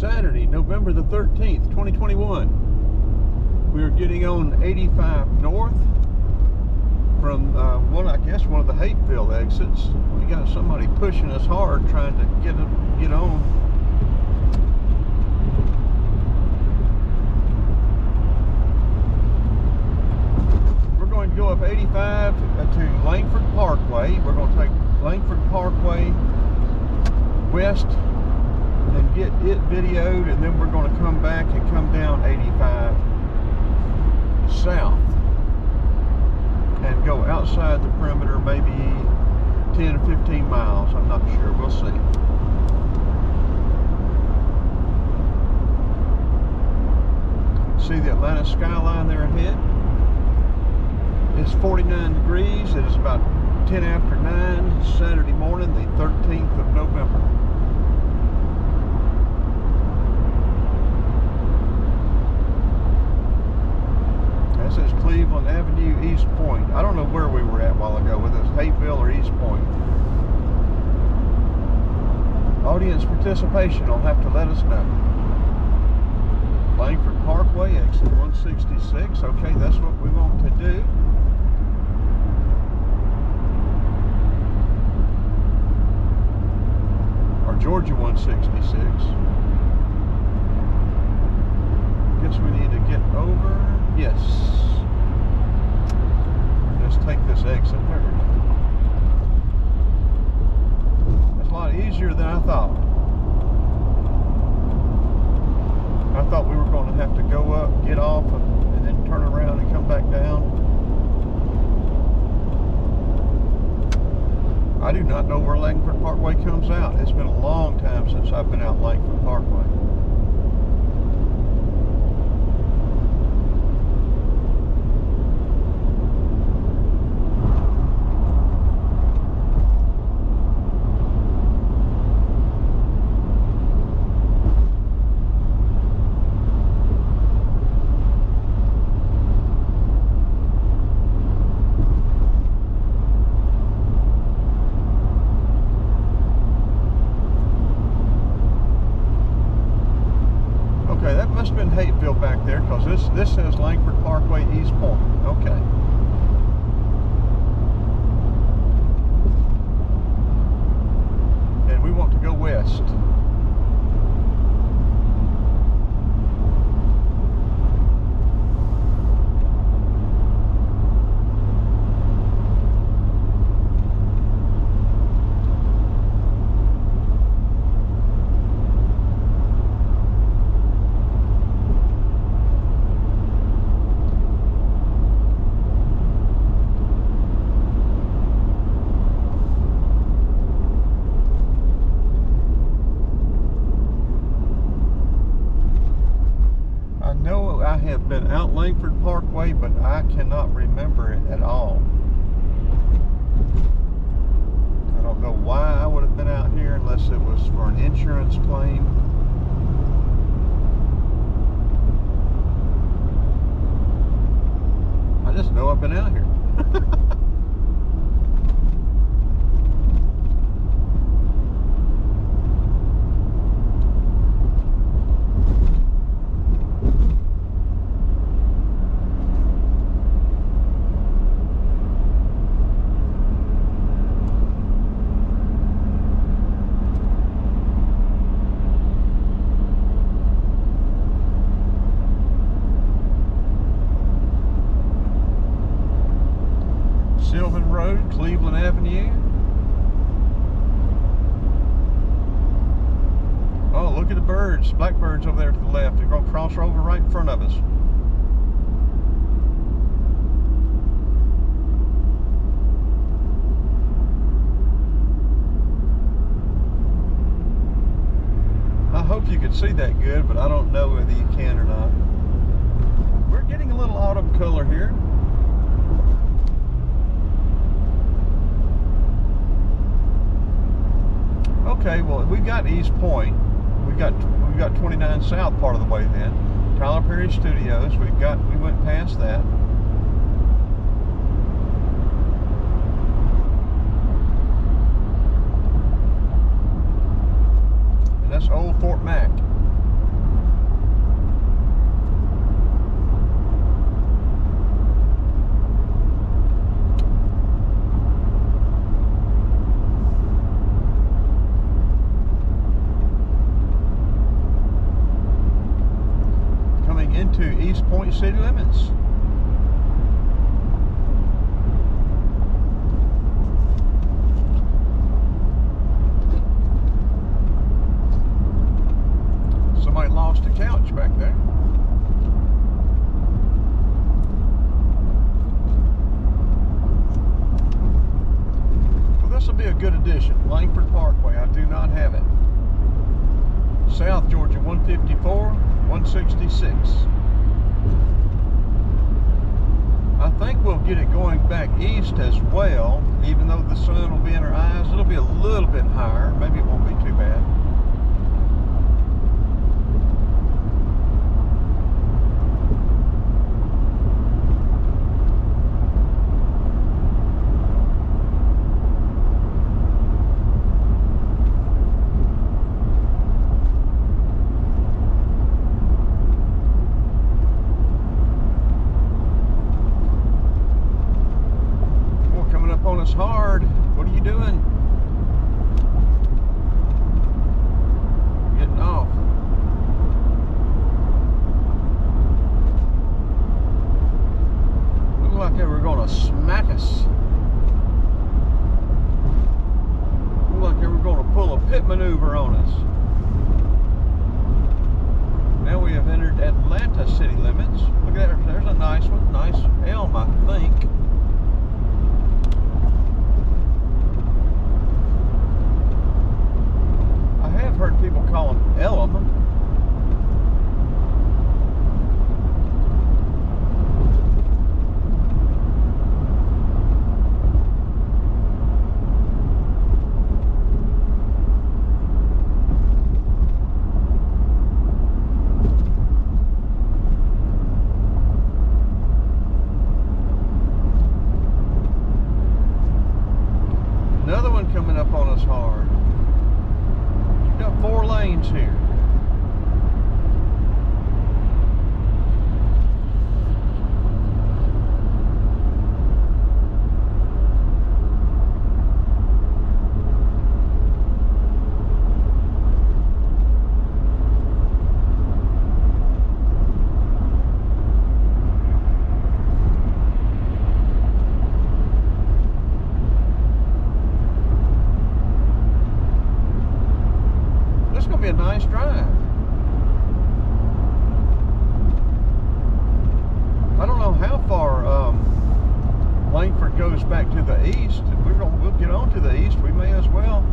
Saturday, November the 13th, 2021. We are getting on 85 North from one of the Hateville exits. We got somebody pushing us hard trying to get on. We're going to go up 85 to Langford Parkway. We're going to take Langford Parkway west and get it videoed, and then we're going to come back and come down 85 south and go outside the perimeter, maybe 10 or 15 miles. I'm not sure. We'll see. See the Atlanta skyline there ahead? It's 49 degrees. It is about 10 after 9, Saturday morning, the 13th of November. That says Cleveland Avenue, East Point. I don't know where we were at a while ago, whether it's Hateville or East Point. Audience participation will have to let us know. Langford Parkway, exit 166. Okay, that's what we want to do. Georgia 166. Guess we need to get over. Yes. Let's take this exit there. That's a lot easier than I thought. I thought we were going to have to go up, get off, and then turn around and come back down. I do not know where Langford Parkway comes out. It's been a long time since I've been out Langford Parkway. Must have been Hateville back there, because this says Langford Parkway, East Point. Okay. And we want to go west. I have been out Langford Parkway, but I cannot remember it at all. I don't know why I would have been out here unless it was for an insurance claim. I just know I've been out here. Sylvan Road, Cleveland Avenue. Oh, look at the birds. Blackbirds over there to the left. They're going to cross over right in front of us. I hope you can see that good, but I don't know whether you can or not. We're getting a little autumn color here. Okay, well, we got East Point. We got 29 South part of the way then. Tyler Perry Studios. We went past that. And that's old Fort Mac. East Point city limits. Somebody lost a couch back there. Well, this will be a good addition. Langford Parkway, I do not have it. South Georgia 154, 166. I think we'll get it going back east as well, even though the sun will be in our eyes. It'll be a little bit higher. Maybe it won't be too bad. Hard. What are you doing? Getting off. Looked like they were going to smack us. Looked like they were going to pull a pit maneuver on us. Now we have entered Atlanta city limits. Look at that. There's a nice one. Nice elm, I think. I've heard people call them elm. Another one coming up on us hard. Got 4 lanes here. Be a nice drive. I don't know how far Langford goes back to the east. We'll get on to the east. We may as well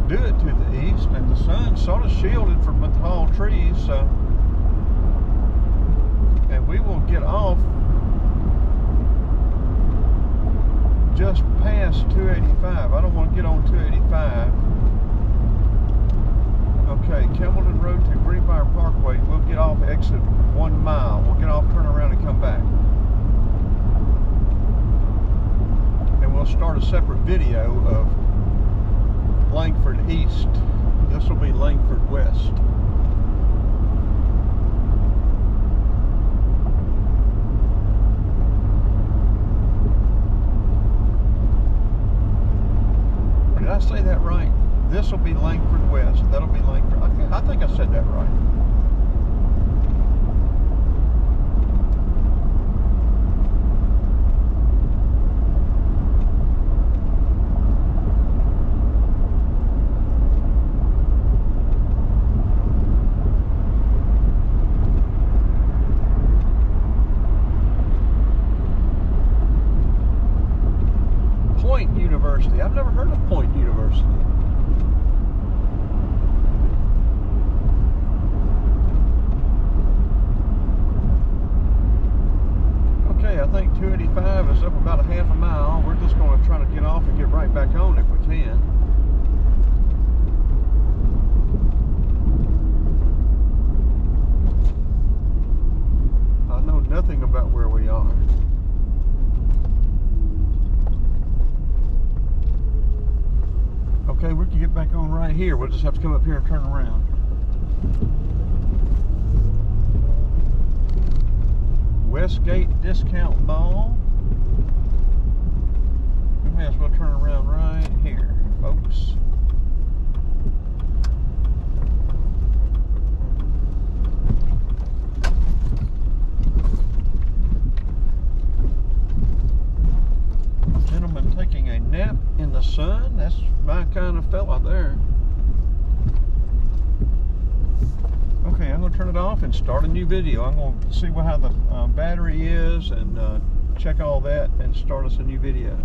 do it to the east, and the sun's sort of shielded from the tall trees, so, and we will get off just past 285. I don't want to get on 285. Okay, Campbellton Road to Greenbrier Parkway. We'll get off exit 1 mile. We'll get off, turn around, and come back. And we'll start a separate video of Langford East. This will be Langford West. Did I say that right? This will be Langford West. That'll be Langford. I think I said that right. Point University. I've never heard of Point University. Okay, I think 285 is up about a half a mile. We're just going to try to get off and get right back on if we can. I know nothing about where we are. Okay, we can get back on right here. We'll just have to come up here and turn around. Westgate Discount Mall. We may as well turn around right here, folks. to turn it off and start a new video. I'm going to see how the battery is and check all that and start us a new video.